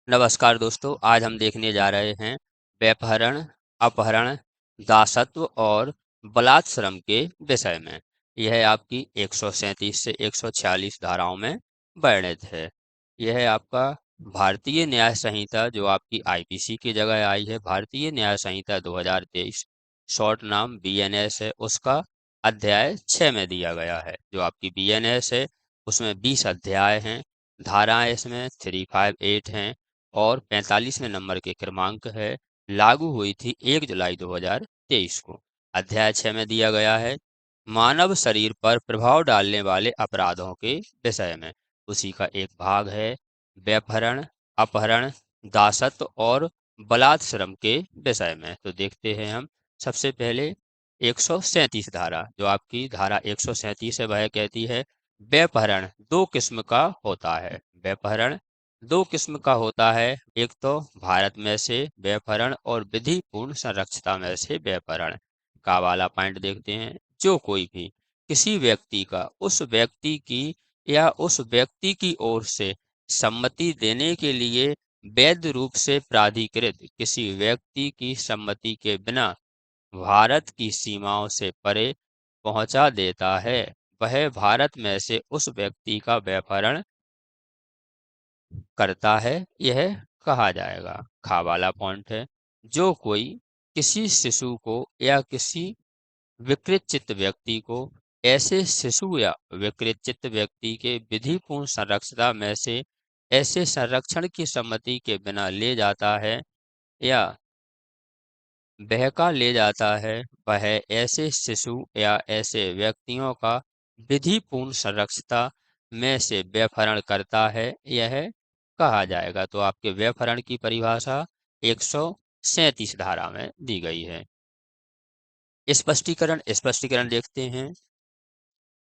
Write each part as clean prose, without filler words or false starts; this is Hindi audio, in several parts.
नमस्कार दोस्तों, आज हम देखने जा रहे हैं व्यभिचारण, अपहरण, दासत्व और बलात्श्रम के विषय में। यह आपकी 137 से 146 धाराओं में वर्णित है। यह आपका भारतीय न्याय संहिता जो आपकी आईपीसी की जगह आई है, भारतीय न्याय संहिता 2023 शॉर्ट नाम बीएनएस है, उसका अध्याय 6 में दिया गया है। जो आपकी बीएनएस है उसमें 20 अध्याय हैं, धाराएं इसमें 358 हैं और 45वें नंबर के क्रमांक है। लागू हुई थी 1 जुलाई 2023 को। अध्याय 6 में दिया गया है मानव शरीर पर प्रभाव डालने वाले अपराधों के विषय में। उसी का एक भाग है व्यभिचारण, अपहरण, दासत्व और बलात्श्रम के विषय में। तो देखते हैं हम सबसे पहले 137 धारा। जो आपकी धारा 137 है वह कहती है व्यभिचारण दो किस्म का होता है। व्यभिचारण दो किस्म का होता है, एक तो भारत में से व्यभिचारण और विधि पूर्ण संरक्षता में से व्यभिचारण का वाला पॉइंट देखते हैं। जो कोई भी किसी व्यक्ति का उस व्यक्ति की या उस व्यक्ति की ओर से सम्मति देने के लिए वैध रूप से प्राधिकृत किसी व्यक्ति की सम्मति के बिना भारत की सीमाओं से परे पहुंचा देता है, वह भारत में से उस व्यक्ति का व्यभिचारण करता है, यह कहा जाएगा। खा वाला पॉइंट है जो कोई किसी शिशु को या किसी विकृत चित्त व्यक्ति को ऐसे शिशु या विकृत चित्त व्यक्ति के विधिपूर्ण संरक्षता में से ऐसे संरक्षण की सम्मति के बिना ले जाता है या बहका ले जाता है, वह ऐसे शिशु या ऐसे व्यक्तियों का विधिपूर्ण संरक्षता में से व्यभिचारण करता है, यह कहा जाएगा। तो आपके व्यभिचारण की परिभाषा 137 धारा में दी गई है। स्पष्टीकरण देखते हैं।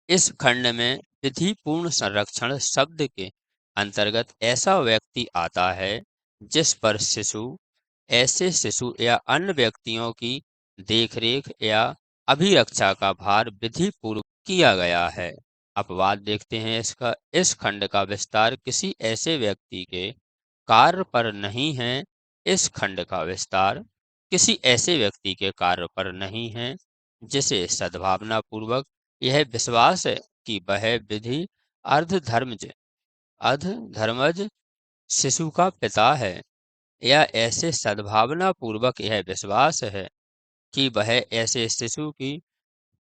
इस खंड में विधिपूर्ण संरक्षण शब्द के अंतर्गत ऐसा व्यक्ति आता है जिस पर ऐसे शिशु या अन्य व्यक्तियों की देखरेख या अभिरक्षा का भार विधि पूर्वक किया गया है। अपवाद देखते हैं इसका। इस खंड का विस्तार किसी ऐसे व्यक्ति के कार्य पर नहीं है। इस खंड का विस्तार किसी ऐसे व्यक्ति के कार्य पर नहीं है जिसे सद्भावना पूर्वक यह विश्वास है कि वह विधि अर्धधर्मज शिशु का पिता है, या ऐसे सद्भावना पूर्वक यह विश्वास है कि वह ऐसे शिशु की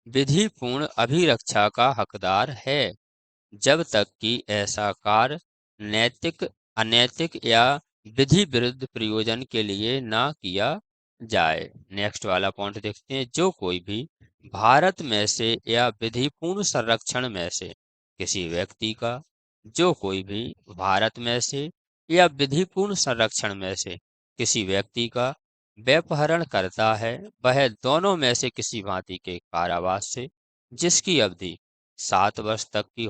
विधि पूर्ण अभिरक्षा का हकदार है, जब तक कि ऐसा कार्य नैतिक, अनैतिक या विधि विरुद्ध प्रयोजन के लिए ना किया जाए। नेक्स्ट वाला पॉइंट देखते हैं। जो कोई भी भारत में से या विधिपूर्ण संरक्षण में से किसी व्यक्ति का जो कोई भी भारत में से या विधिपूर्ण संरक्षण में से किसी व्यक्ति का व्यभिचारण करता है, वह दोनों में से किसी भांति के कारावास से जिसकी अवधि 7 वर्ष तक की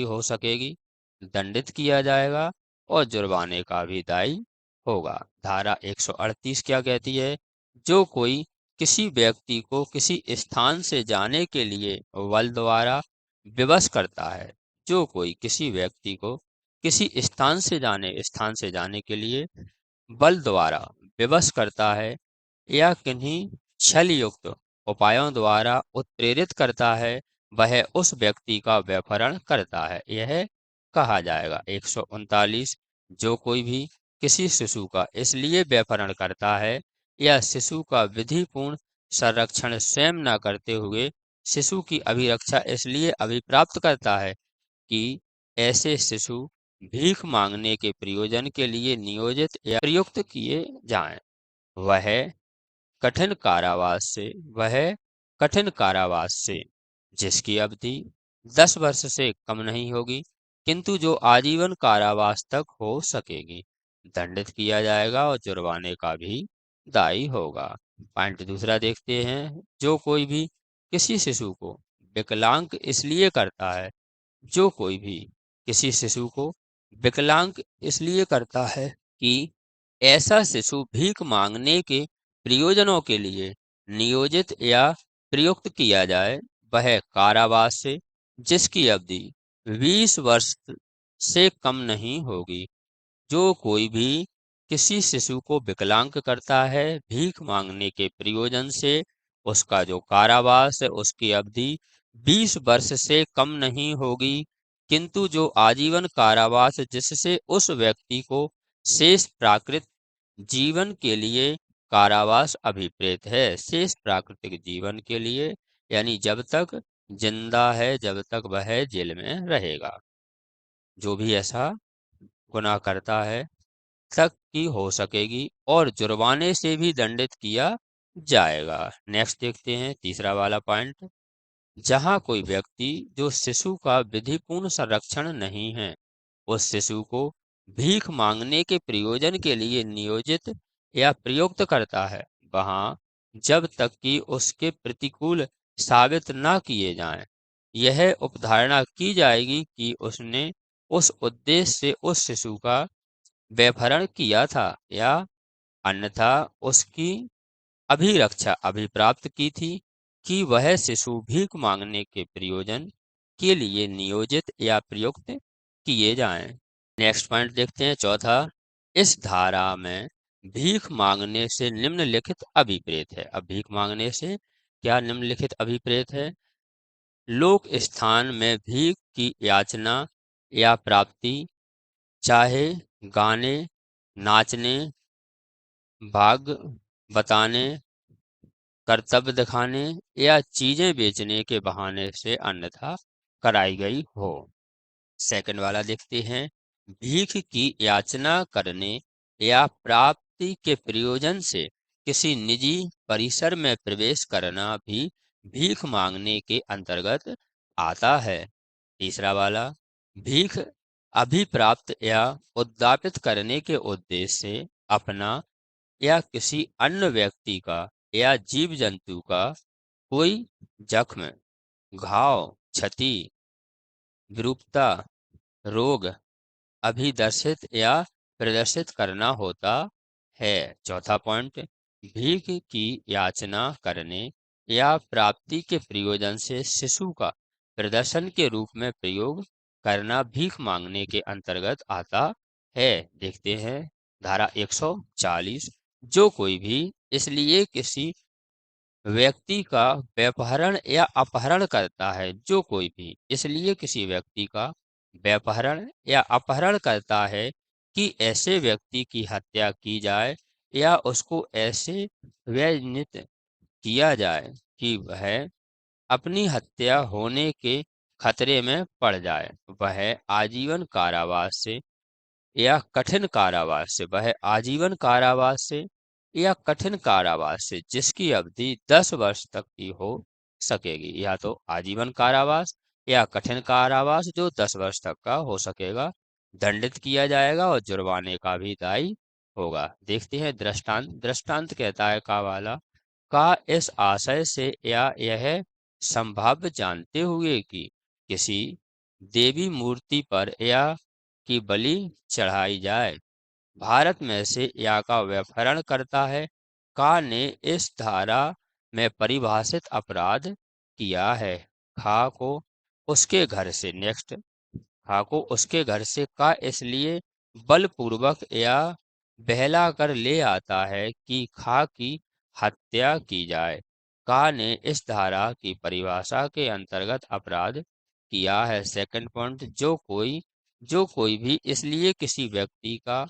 हो सकेगी, दंडित किया जाएगा और जुर्माने का भी दायी होगा। धारा 138 क्या कहती है? जो कोई किसी व्यक्ति को किसी स्थान से जाने के लिए बल द्वारा विवश करता है, जो कोई किसी व्यक्ति को किसी स्थान से जाने के लिए बल द्वारा विवश करता है या किन्हीं छल युक्त उपायों द्वारा उत्प्रेरित करता है, वह उस व्यक्ति का व्यभिचारण करता है, यह कहा जाएगा। 139 जो कोई भी किसी शिशु का इसलिए व्यभिचारण करता है या शिशु का विधिपूर्ण संरक्षण स्वयं न करते हुए शिशु की अभिरक्षा इसलिए अभिप्राप्त करता है कि ऐसे शिशु भीख मांगने के प्रयोजन के लिए नियोजित या प्रयुक्त किए जाएं, वह कठिन कारावास से जिसकी अवधि 10 वर्ष से कम नहीं होगी किंतु जो आजीवन कारावास तक हो सकेगी, दंडित किया जाएगा और जुर्माने का भी दायी होगा। पॉइंट दूसरा देखते हैं। जो कोई भी किसी शिशु को विकलांग इसलिए करता है जो कोई भी किसी शिशु को विकलांग इसलिए करता है कि ऐसा शिशु भीख मांगने के प्रयोजनों के लिए नियोजित या प्रयुक्त किया जाए, वह कारावास से जिसकी अवधि 20 वर्ष से कम नहीं होगी। जो कोई भी किसी शिशु को विकलांग करता है, भीख मांगने के प्रयोजन से उसका जो कारावास है उसकी अवधि 20 वर्ष से कम नहीं होगी, किंतु जो आजीवन कारावास जिससे उस व्यक्ति को शेष प्राकृत जीवन के लिए कारावास अभिप्रेत है। शेष प्राकृतिक जीवन के लिए यानी जब तक जिंदा है, जब तक वह जेल में रहेगा। जो भी ऐसा गुनाह करता है तक की हो सकेगी और जुर्माने से भी दंडित किया जाएगा। नेक्स्ट देखते हैं तीसरा वाला पॉइंट। जहां कोई व्यक्ति जो शिशु का विधिपूर्ण संरक्षण नहीं है, उस शिशु को भीख मांगने के प्रयोजन के लिए नियोजित या प्रयुक्त करता है, वहां जब तक कि उसके प्रतिकूल साबित न किए जाएं, यह उपधारणा की जाएगी कि उसने उस उद्देश्य से उस शिशु का व्यभिचार किया था या अन्यथा उसकी अभिरक्षा अभिप्राप्त की थी कि वह शिशु भीख मांगने के प्रयोजन के लिए नियोजित या प्रयुक्त किए जाएं। नेक्स्ट पॉइंट देखते हैं चौथा। इस धारा में भीख मांगने से निम्नलिखित अभिप्रेत है। अब भीख मांगने से क्या निम्नलिखित अभिप्रेत है? लोक स्थान में भीख की याचना या प्राप्ति, चाहे गाने, नाचने, भाग बताने, कर्तव्य दिखाने या चीजें बेचने के बहाने से अन्यथा कराई गई हो। सेकंड वाला देखते हैं। भीख की याचना करने या प्राप्ति के प्रयोजन से किसी निजी परिसर में प्रवेश करना भी भीख मांगने के अंतर्गत आता है। तीसरा वाला, भीख अभिप्राप्त या उद्यापित करने के उद्देश्य से अपना या किसी अन्य व्यक्ति का या जीव जंतु का कोई जख्म, घाव, क्षति, विरूपता, रोग अभिदर्शित या प्रदर्शित करना होता है। चौथा पॉइंट, भीख की याचना करने या प्राप्ति के प्रयोजन से शिशु का प्रदर्शन के रूप में प्रयोग करना भीख मांगने के अंतर्गत आता है। देखते हैं धारा 140। जो कोई भी इसलिए किसी व्यक्ति का व्यपहरण या अपहरण करता है, जो कोई भी इसलिए किसी व्यक्ति का व्यपहरण या अपहरण करता है कि ऐसे व्यक्ति की हत्या की जाए या उसको ऐसे व्यनित किया जाए कि वह अपनी हत्या होने के खतरे में पड़ जाए, वह आजीवन कारावास से या कठिन कारावास से, वह आजीवन कारावास से या कठिन कारावास से जिसकी अवधि 10 वर्ष तक की हो सकेगी, या तो आजीवन कारावास या कठिन कारावास जो 10 वर्ष तक का हो सकेगा, दंडित किया जाएगा और जुर्माने का भी दायी होगा। देखते हैं दृष्टांत। दृष्टांत कहता है का वाला का इस आशय से या यह संभाव्य जानते हुए कि किसी देवी मूर्ति पर या की बलि चढ़ाई जाए, भारत में से या का व्यभिचार करता है, का ने इस धारा में परिभाषित अपराध किया है। खा को उसके घर से नेक्स्ट खा को उसके घर से का इसलिए बलपूर्वक या बहला कर ले आता है कि खा की हत्या की जाए। का ने इस धारा की परिभाषा के अंतर्गत अपराध किया है। सेकंड पॉइंट, जो कोई भी इसलिए किसी व्यक्ति का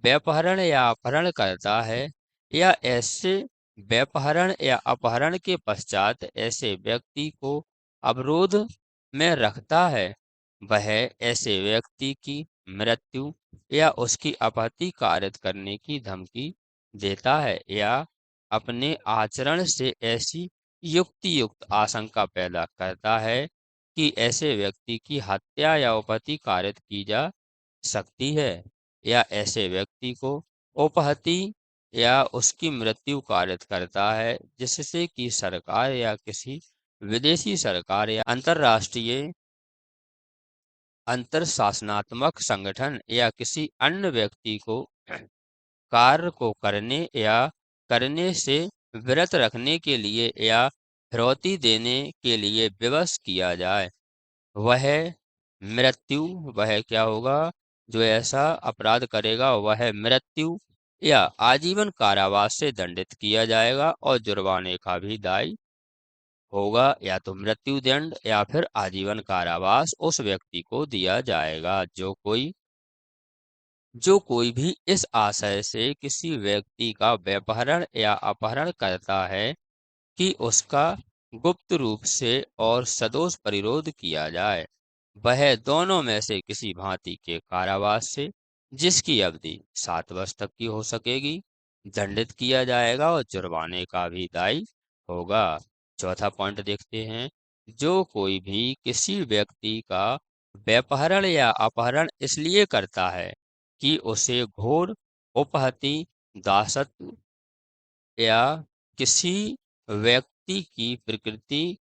व्यपहरण या अपहरण करता है या ऐसे व्यपहरण या अपहरण के पश्चात ऐसे व्यक्ति को अवरोध में रखता है, वह ऐसे व्यक्ति की मृत्यु या उसकी अपहति कारित करने की धमकी देता है या अपने आचरण से ऐसी युक्त आशंका पैदा करता है कि ऐसे व्यक्ति की हत्या या उपहति कारित की जा सकती है या ऐसे व्यक्ति को उपहति या उसकी मृत्यु कारित करता है जिससे कि सरकार या किसी विदेशी सरकार या अंतर्राष्ट्रीय अंतर शासनात्मक संगठन या किसी अन्य व्यक्ति को कार्य को करने या करने से विरत रखने के लिए या फिरौती देने के लिए विवश किया जाए। वह मृत्यु, वह क्या होगा, जो ऐसा अपराध करेगा वह मृत्यु या आजीवन कारावास से दंडित किया जाएगा और जुर्माने का भी दायी होगा। या तो मृत्यु दंड या फिर आजीवन कारावास उस व्यक्ति को दिया जाएगा। जो कोई भी इस आशय से किसी व्यक्ति का व्यपहरण या अपहरण करता है कि उसका गुप्त रूप से और सदोष परिरोध किया जाए, वह दोनों में से किसी भांति के कारावास से, जिसकी अवधि 7 वर्ष तक की हो सकेगी, दंडित किया जाएगा और जुर्माने का भी दायी होगा। चौथा पॉइंट देखते हैं। जो कोई भी किसी व्यक्ति का व्यपहरण या अपहरण इसलिए करता है कि उसे घोर उपहति, दासत्व या किसी व्यक्ति की प्रकृति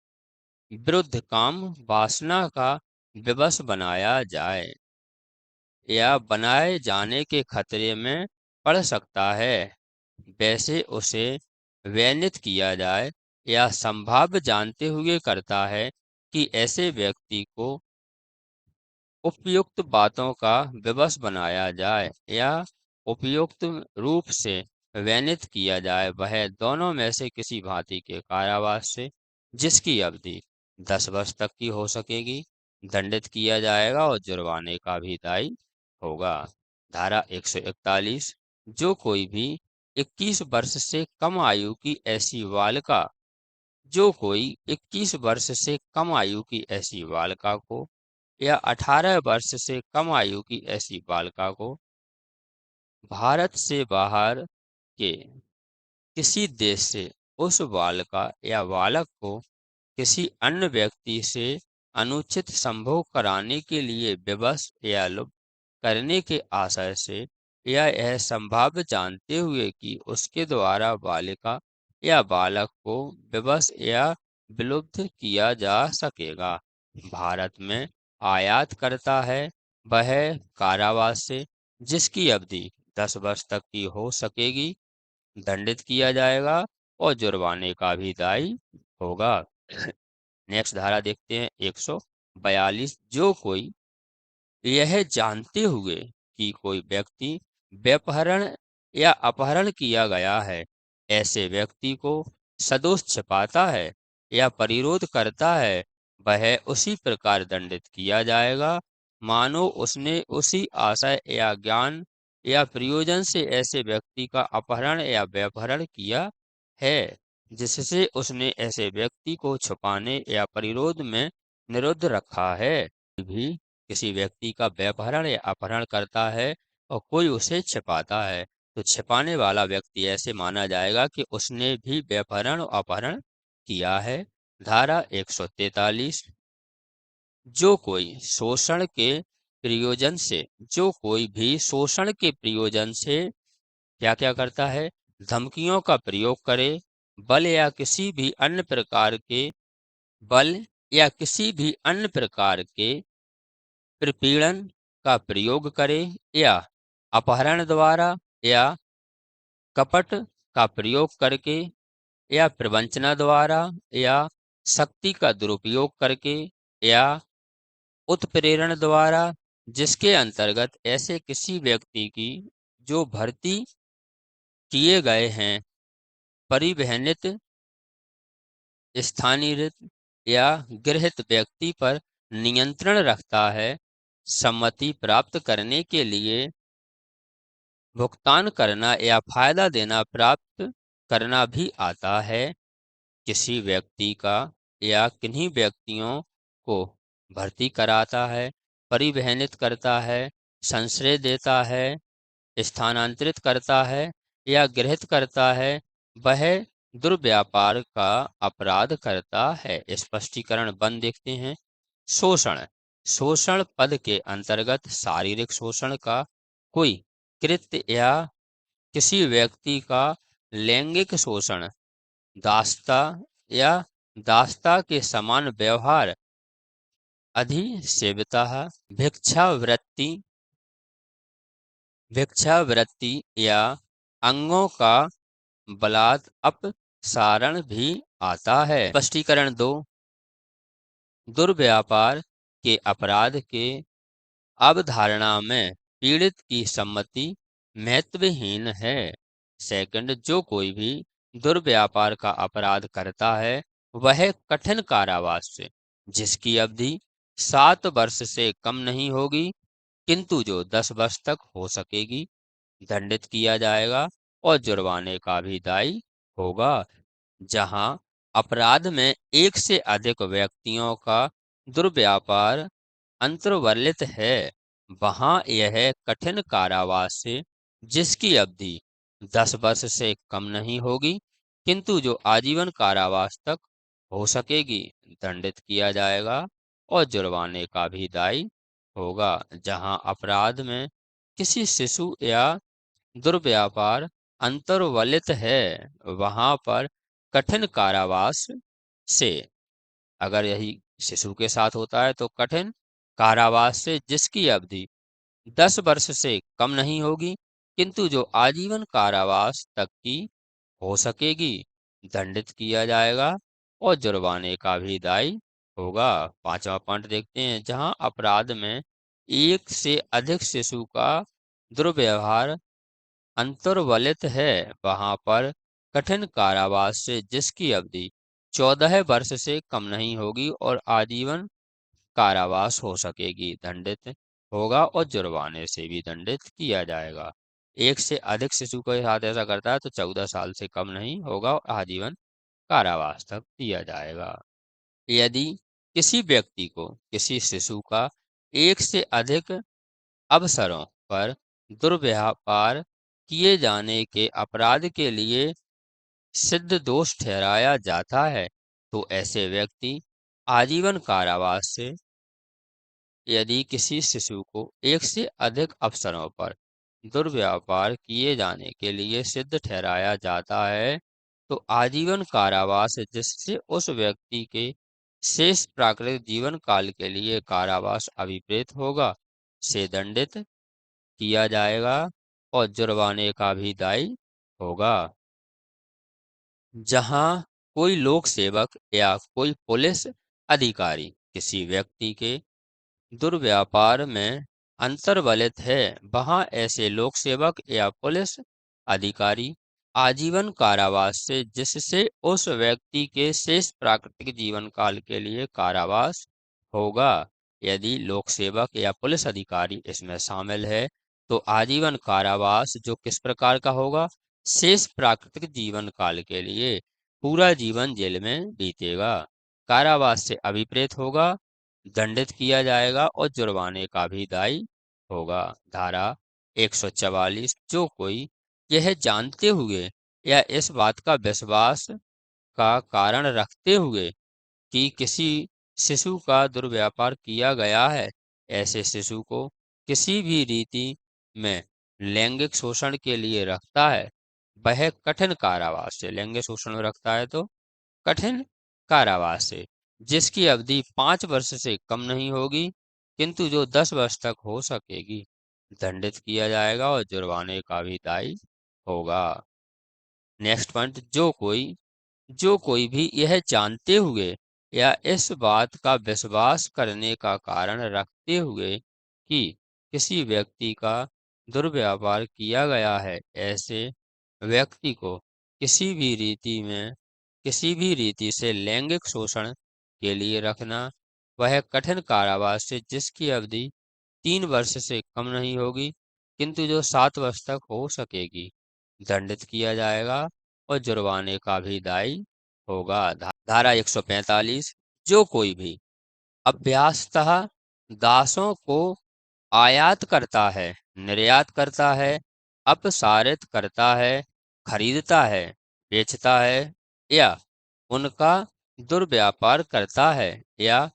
विरुद्ध काम वासना का विवश बनाया जाए या बनाए जाने के खतरे में पड़ सकता है, वैसे उसे वैनित किया जाए, या संभाव्य जानते हुए करता है कि ऐसे व्यक्ति को उपयुक्त बातों का विवश बनाया जाए या उपयुक्त रूप से वैनित किया जाए, वह दोनों में से किसी भांति के कारावास से, जिसकी अवधि 10 वर्ष तक की हो सकेगी, दंडित किया जाएगा और जुर्माने का भी दायी होगा। धारा 141। जो कोई भी 21 वर्ष से कम आयु की ऐसी बालिका जो कोई 21 वर्ष से कम आयु की ऐसी बालिका को या 18 वर्ष से कम आयु की ऐसी बालिका को भारत से बाहर के किसी देश से उस बालिका या बालक को किसी अन्य व्यक्ति से अनुचित संभोग कराने के लिए विवश या लुप्त करने के आशय से, या यह संभाव्य जानते हुए कि उसके द्वारा बालिका या बालक को विवश या विलुप्त किया जा सकेगा, भारत में आयात करता है, वह कारावास से, जिसकी अवधि 10 वर्ष तक की हो सकेगी, दंडित किया जाएगा और जुर्माने का भी दायी होगा। नेक्स्ट धारा देखते हैं 142। जो कोई यह जानते हुए कि कोई व्यक्ति व्यपहरण या अपहरण किया गया है, ऐसे व्यक्ति को सदोष छिपाता है या परिरोध करता है, वह उसी प्रकार दंडित किया जाएगा मानो उसने उसी आशय या ज्ञान या प्रयोजन से ऐसे व्यक्ति का अपहरण या व्यपहरण किया है, जिससे उसने ऐसे व्यक्ति को छुपाने या परिरोध में निरुद्ध रखा है। भी किसी व्यक्ति का व्यपहरण या अपहरण करता है और कोई उसे छिपाता है, तो छिपाने वाला व्यक्ति ऐसे माना जाएगा कि उसने भी व्यपहरण और अपहरण किया है। धारा 143। जो कोई शोषण के प्रयोजन से जो कोई भी शोषण के प्रयोजन से क्या क्या करता है, धमकियों का प्रयोग करे, बल या किसी भी अन्य प्रकार के बल या किसी भी अन्य प्रकार के प्रपीड़न का प्रयोग करे, या अपहरण द्वारा या कपट का प्रयोग करके या प्रवंचना द्वारा या शक्ति का दुरुपयोग करके या उत्प्रेरण द्वारा, जिसके अंतर्गत ऐसे किसी व्यक्ति की जो भर्ती किए गए हैं, परिवहनित, स्थानीयकृत या गृहीत व्यक्ति पर नियंत्रण रखता है, सम्मति प्राप्त करने के लिए भुगतान करना या फायदा देना प्राप्त करना भी आता है। किसी व्यक्ति का या किन्हीं व्यक्तियों को भर्ती कराता है, परिवहनित करता है, संश्रय देता है, स्थानांतरित करता है या गृहीत करता है, वह दुर्व्यापार का अपराध करता है। स्पष्टीकरण 1 देखते हैं। शोषण शोषण पद के अंतर्गत शारीरिक शोषण का कोई कृत्य या किसी व्यक्ति का लैंगिक शोषण, दासता या दासता के समान व्यवहार, अधिसेवता, भिक्षावृत्ति भिक्षावृत्ति या अंगों का बलात् अपसारण भी आता है। स्पष्टीकरण 2। दुर्व्यापार के अपराध के अवधारणा में पीड़ित की सम्मति महत्वहीन है। सेकंड, जो कोई भी दुर्व्यापार का अपराध करता है वह कठिन कारावास से, जिसकी अवधि 7 वर्ष से कम नहीं होगी किंतु जो 10 वर्ष तक हो सकेगी, दंडित किया जाएगा और जुर्माने का भी दायी होगा। जहां अपराध में एक से अधिक व्यक्तियों का दुर्व्यापार अंतर्वलित है, वहां यह कठिन कारावास से, जिसकी अवधि 10 वर्ष से कम नहीं होगी किंतु जो आजीवन कारावास तक हो सकेगी, दंडित किया जाएगा और जुर्माने का भी दायी होगा। जहां अपराध में किसी शिशु या दुर्व्यापार अंतर्वलित है, वहां पर कठिन कारावास से, अगर यही शिशु के साथ होता है तो कठिन कारावास से जिसकी अवधि 10 वर्ष से कम नहीं होगी किंतु जो आजीवन कारावास तक की हो सकेगी, दंडित किया जाएगा और जुर्माने का भी दायी होगा। पांचवा पॉइंट देखते हैं, जहां अपराध में एक से अधिक शिशु का दुर्व्यवहार अंतर्वलित है, वहां पर कठिन कारावास से जिसकी अवधि 14 वर्ष से कम नहीं होगी और आजीवन कारावास हो सकेगी, दंडित होगा और जुर्माने से भी दंडित किया जाएगा। एक से अधिक शिशु के साथ ऐसा करता है तो 14 साल से कम नहीं होगा और आजीवन कारावास तक दिया जाएगा। यदि किसी व्यक्ति को किसी शिशु का एक से अधिक अवसरों पर दुर्व्यापार किए जाने के अपराध के लिए सिद्ध दोष ठहराया जाता है तो ऐसे व्यक्ति आजीवन कारावास से, यदि किसी शिशु को एक से अधिक अवसरों पर दुर्व्यापार किए जाने के लिए सिद्ध ठहराया जाता है तो आजीवन कारावास, जिससे उस व्यक्ति के शेष प्राकृतिक जीवन काल के लिए कारावास अभिप्रेत होगा, से दंडित किया जाएगा और जुर्माने का भी दायी होगा। जहां कोई लोक सेवक या कोई पुलिस अधिकारी किसी व्यक्ति के दुर्व्यापार में अंतर्वलित है, वहां ऐसे लोक सेवक या पुलिस अधिकारी आजीवन कारावास से, जिससे उस व्यक्ति के शेष प्राकृतिक जीवन काल के लिए कारावास होगा। यदि लोक सेवक या पुलिस अधिकारी इसमें शामिल है तो आजीवन कारावास जो किस प्रकार का होगा, शेष प्राकृतिक जीवन काल के लिए पूरा जीवन जेल में बीतेगा, कारावास से अभिप्रेत होगा, दंडित किया जाएगा और जुर्माने का भी दायी होगा। धारा 144, जो कोई यह जानते हुए या इस बात का विश्वास का कारण रखते हुए कि किसी शिशु का दुर्व्यापार किया गया है, ऐसे शिशु को किसी भी रीति में लैंगिक शोषण के लिए रखता है, वह कठिन कारावास से, लैंगिक शोषण में रखता है तो कठिन कारावास से, जिसकी अवधि 5 वर्ष से कम नहीं होगी किंतु जो 10 वर्ष तक हो सकेगी, दंडित किया जाएगा और जुर्माने का भी दायी होगा। नेक्स्ट पॉइंट, जो कोई भी यह जानते हुए या इस बात का विश्वास करने का कारण रखते हुए कि किसी व्यक्ति का दुर्व्यवहार किया गया है, ऐसे व्यक्ति को किसी भी रीति में, किसी भी रीति से लैंगिक शोषण के लिए रखना, वह कठिन कारावास से, जिसकी अवधि 3 वर्ष से कम नहीं होगी किंतु जो 7 वर्ष तक हो सकेगी, दंडित किया जाएगा और जुर्माने का भी दायी होगा। धारा 145, जो कोई भी अभ्यासतः दासों को आयात करता है, निर्यात करता है, अपसारित करता है, खरीदता है, बेचता है या उनका दुर्व्यापार करता है या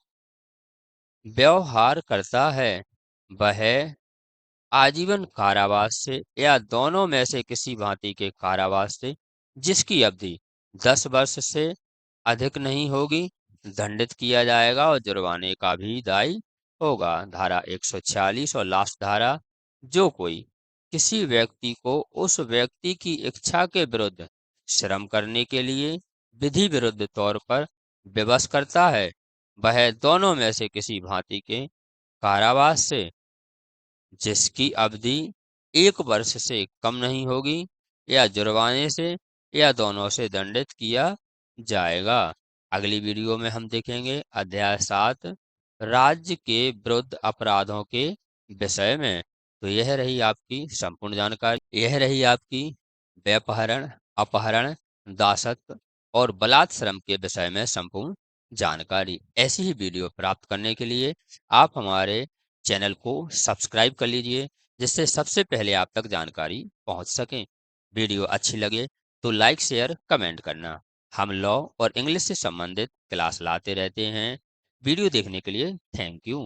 व्यवहार करता है, वह आजीवन कारावास से या दोनों में से किसी भांति के कारावास से, जिसकी अवधि 10 वर्ष से अधिक नहीं होगी, दंडित किया जाएगा और जुर्माने का भी दायी होगा। धारा 146 और लास्ट धारा, जो कोई किसी व्यक्ति को उस व्यक्ति की इच्छा के विरुद्ध श्रम करने के लिए विधि विरुद्ध तौर पर विवश करता है वह दोनों में से किसी भांति के कारावास से जिसकी अवधि 1 वर्ष से कम नहीं होगी या जुर्माने से या दोनों से दंडित किया जाएगा। अगली वीडियो में हम देखेंगे अध्याय 7 राज्य के विरुद्ध अपराधों के विषय में। तो यह रही आपकी संपूर्ण जानकारी। यह रही आपकी व्यपहरण, अपहरण, दासत्व और बलात् श्रम के विषय में संपूर्ण जानकारी। ऐसी ही वीडियो प्राप्त करने के लिए आप हमारे चैनल को सब्सक्राइब कर लीजिए, जिससे सबसे पहले आप तक जानकारी पहुंच सके। वीडियो अच्छी लगे तो लाइक, शेयर, कमेंट करना। हम लॉ और इंग्लिश से संबंधित क्लास लाते रहते हैं। वीडियो देखने के लिए थैंक यू।